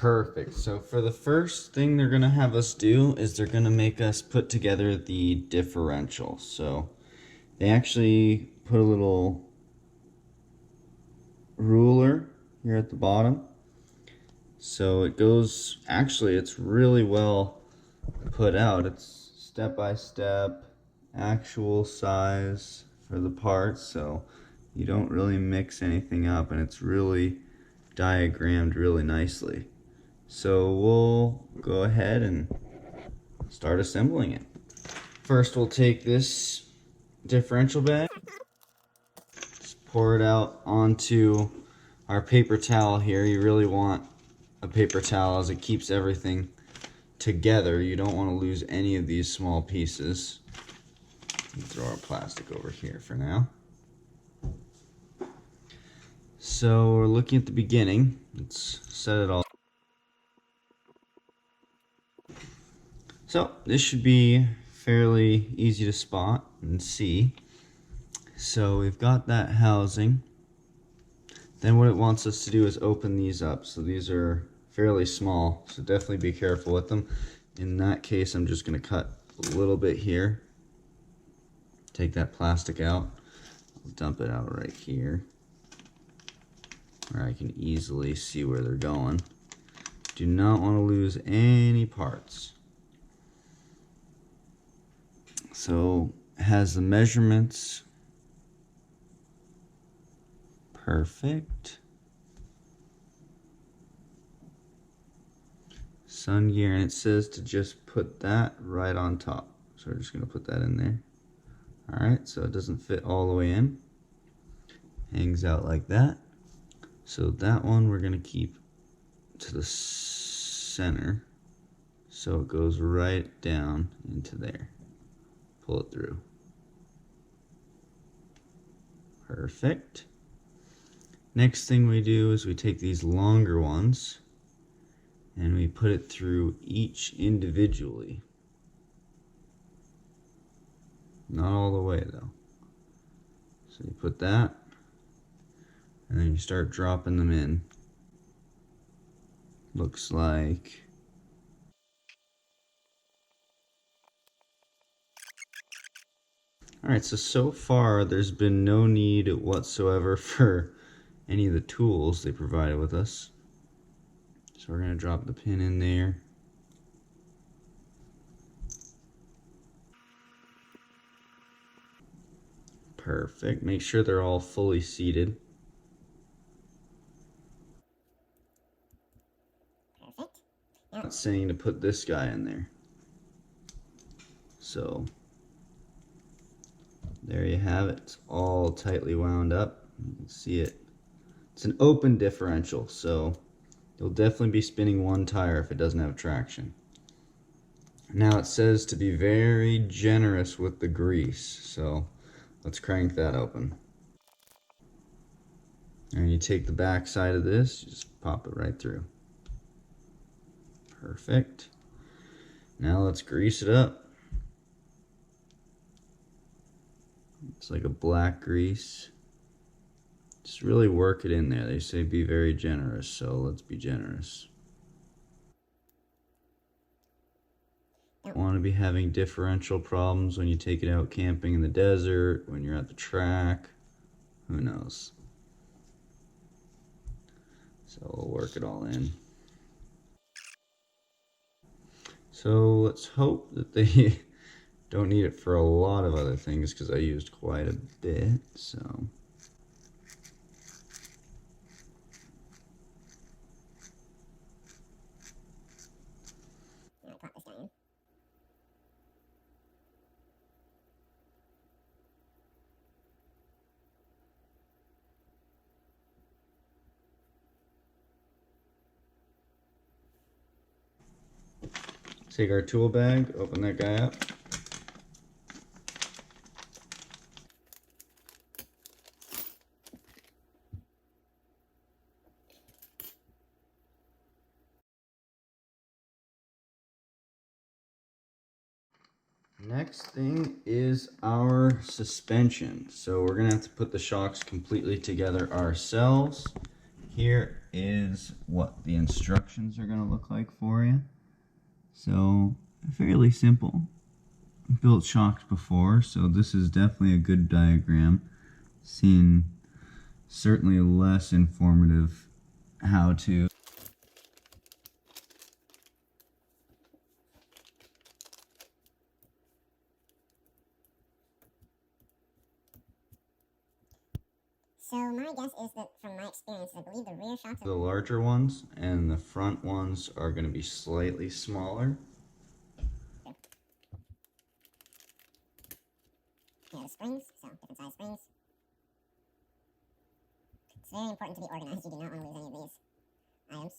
Perfect. So for the first thing they're gonna have us do is they're gonna make us put together the differential. So they actually put a little ruler here at the bottom. So it goes, actually it's really well put out. It's step by step, actual size for the parts, so you don't really mix anything up, and it's really diagrammed really nicely. So we'll go ahead and start assembling it. First we'll take this differential bag, just pour it out onto our paper towel here. You really want a paper towel as it keeps everything together. You don't want to lose any of these small pieces. Throw our plastic over here for now. So we're looking at the beginning. Let's set it all. So this should be fairly easy to spot and see. So we've got that housing. Then what it wants us to do is open these up. So these are fairly small, so definitely be careful with them. In that case, I'm just going to cut a little bit here. Take that plastic out. I'll dump it out right here, where I can easily see where they're going. Do not want to lose any parts. So it has the measurements. Perfect. Sun gear, and it says to just put that right on top. So we're just going to put that in there. Alright, so it doesn't fit all the way in. Hangs out like that. So that one we're going to keep to the center. So it goes right down into there. Pull it through. Perfect. Next thing we do is we take these longer ones and we put it through each individually. Not all the way though. So you put that, and then you start dropping them in. Looks like alright, so far there's been no need whatsoever for any of the tools they provided with us. So we're going to drop the pin in there. Perfect. Make sure they're all fully seated. Perfect. I'm not saying to put this guy in there. So there you have it. It's all tightly wound up. You can see it. It's an open differential, so you'll definitely be spinning one tire if it doesn't have traction. Now it says to be very generous with the grease, so let's crank that open. And you take the back side of this, just pop it right through. Perfect. Now let's grease it up. It's like a black grease. Just really work it in there. They say be very generous, so let's be generous. Don't want to be having differential problems when you take it out camping in the desert, when you're at the track. Who knows? So we'll work it all in. So let's hope that they don't need it for a lot of other things, because I used quite a bit, so. Take our tool bag, open that guy up. Next thing is our suspension. So we're gonna have to put the shocks completely together ourselves. Here is what the instructions are going to look like for you. So, fairly simple. Built shocks before, so this is definitely a good diagram. Seen certainly less informative how to. So my guess is that from my experience, I believe the rear shocks are The larger ones, and the front ones are going to be slightly smaller. yeah, the springs, so different size springs. It's very important to be organized. You do not want to lose any of these items.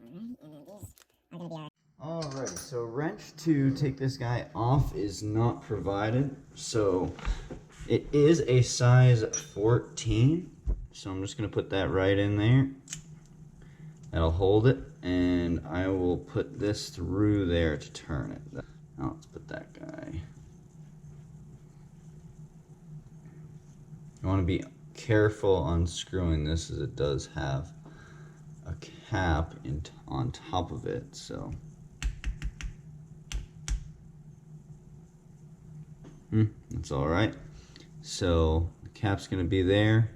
Alright, and then these are going to be our... Alright, so wrench to take this guy off is not provided. So it is a size 14. So I'm just going to put that right in there. That'll hold it. And I will put this through there to turn it. Now let's put that guy. You want to be careful unscrewing this, as it does have a cap on top of it. So that's all right. So the cap's going to be there.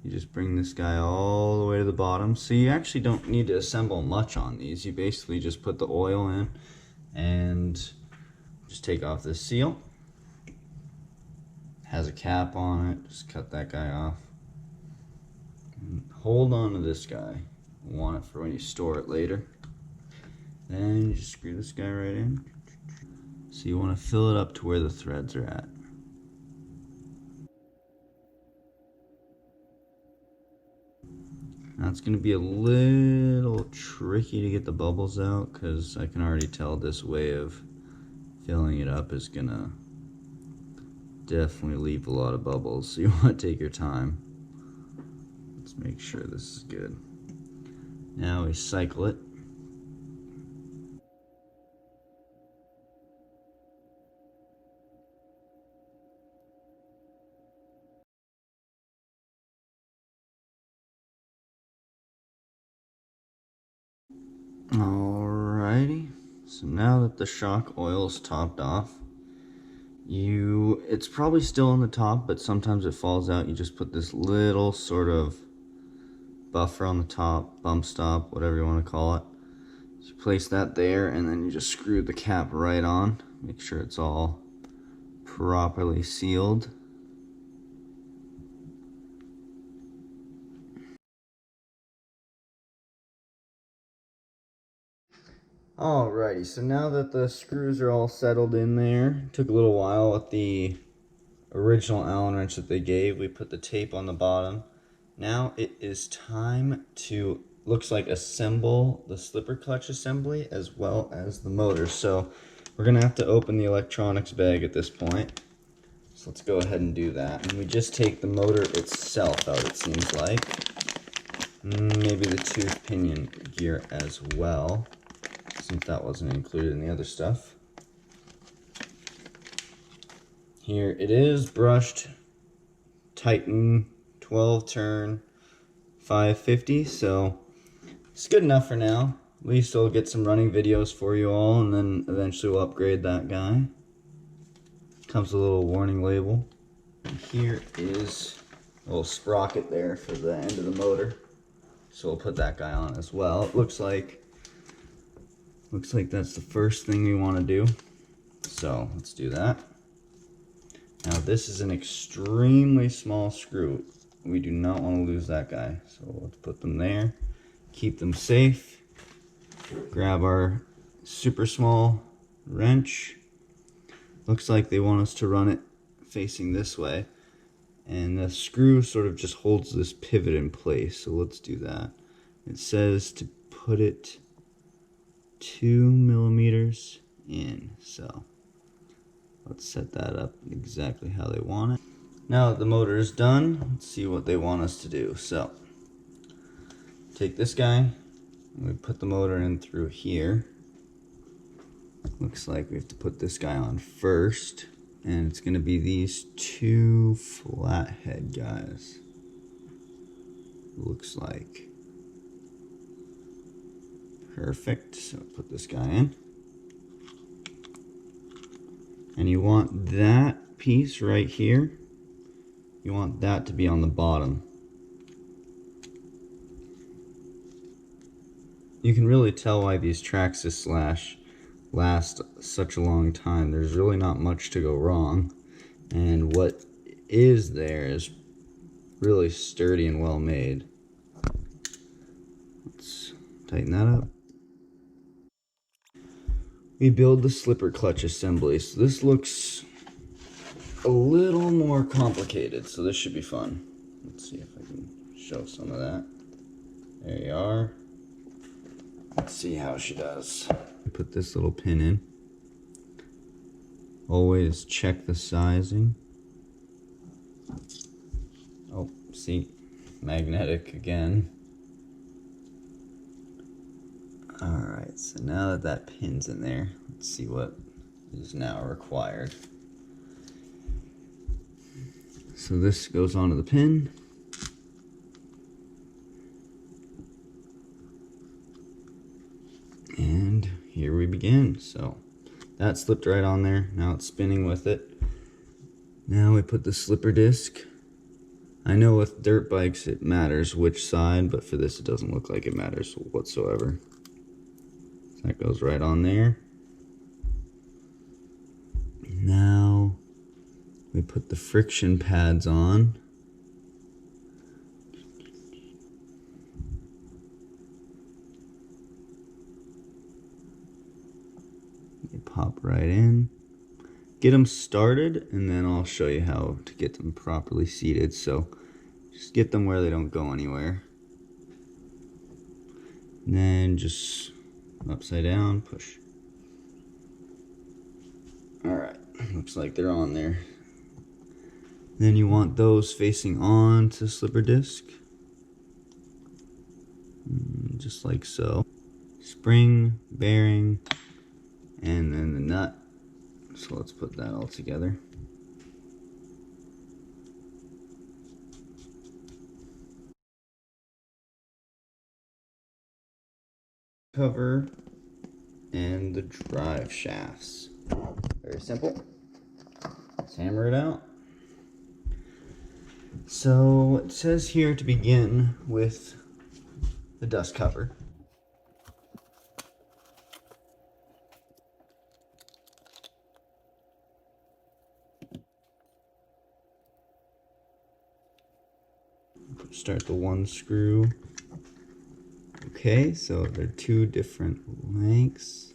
You just bring this guy all the way to the bottom. So you actually don't need to assemble much on these. You basically just put the oil in and just take off this seal. Has a cap on it. Just cut that guy off. And hold on to this guy. You want it for when you store it later. Then you just screw this guy right in. So you want to fill it up to where the threads are at. Now it's going to be a little tricky to get the bubbles out, because I can already tell this way of filling it up is going to definitely leave a lot of bubbles. So you want to take your time. Let's make sure this is good. Now we cycle it. Alrighty, so now that the shock oil is topped off, it's probably still on the top, but sometimes it falls out. You just put this little sort of buffer on the top, bump stop, whatever you want to call it. So you place that there, and then you just screw the cap right on. Make sure it's all properly sealed. Alrighty, so now that the screws are all settled in there, took a little while with the original Allen wrench that they gave. We put the tape on the bottom. Now it is time to, looks like, assemble the slipper clutch assembly as well as the motor. So we're gonna have to open the electronics bag at this point. So let's go ahead and do that. And we just take the motor itself out, it seems like. Maybe the tooth pinion gear as well, since that wasn't included in the other stuff. Here it is, brushed Titan 12 turn 550, so it's good enough for now. At least I'll get some running videos for you all, and then eventually we'll upgrade that guy. Comes with a little warning label. And here is a little sprocket there for the end of the motor, so we'll put that guy on as well. It looks like that's the first thing we want to do, so let's do that. Now this is an extremely small screw. We do not want to lose that guy, so let's put them there, keep them safe. Grab our super small wrench. Looks like they want us to run it facing this way, and the screw sort of just holds this pivot in place, so let's do that. It says to put it 2 millimeters in, so let's set that up exactly how they want it. Now that the motor is done, let's see what they want us to do. So take this guy, and we put the motor in through here. Looks like we have to put this guy on first, and it's going to be these two flathead guys. looks like. Perfect. So put this guy in. And you want that piece right here, you want that to be on the bottom. You can really tell why these Traxxas Slash last such a long time. There's really not much to go wrong. And what is there is really sturdy and well made. Let's tighten that up. We build the slipper clutch assembly. So this looks a little more complicated, so this should be fun. Let's see if I can show some of that. There you are. Let's see how she does. Put this little pin in. Always check the sizing. Oh, see, magnetic again. Alright, so now that that pin's in there, let's see what is now required. So this goes onto the pin. And here we begin. So that slipped right on there. Now it's spinning with it. Now we put the slipper disc. I know with dirt bikes it matters which side, but for this it doesn't look like it matters whatsoever. So that goes right on there. Now we put the friction pads on. They pop right in. Get them started, and then I'll show you how to get them properly seated. So just get them where they don't go anywhere. And then just upside down, push. Alright, looks like they're on there. Then you want those facing on to the slipper disc. Just like so. Spring, bearing, and then the nut. So let's put that all together. Cover and the drive shafts. Very simple. Let's hammer it out. So it says here to begin with the dust cover. Start the one screw. Okay, so they're two different lengths.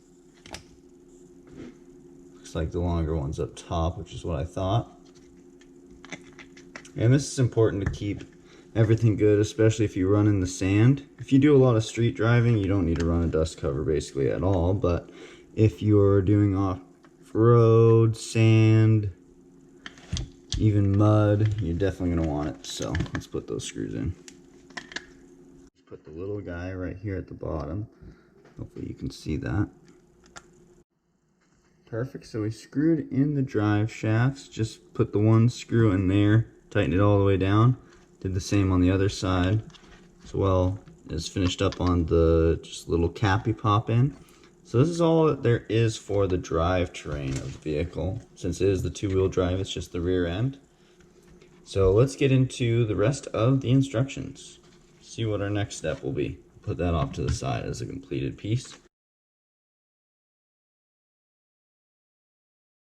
Looks like the longer one's up top, which is what I thought. And this is important to keep everything good, especially if you run in the sand. If you do a lot of street driving, you don't need to run a dust cover basically at all, but if you're doing off-road, sand, even mud, you're definitely going to want it. So let's put those screws in. Put the little guy right here at the bottom. Hopefully you can see that. Perfect, so we screwed in the drive shafts. Just put the one screw in there, tighten it all the way down. Did the same on the other side, as well as finished up on the just little cap you pop in. So this is all that there is for the drivetrain of the vehicle. Since it is the two-wheel drive, it's just the rear end. So let's get into the rest of the instructions. See what our next step will be. Put that off to the side as a completed piece.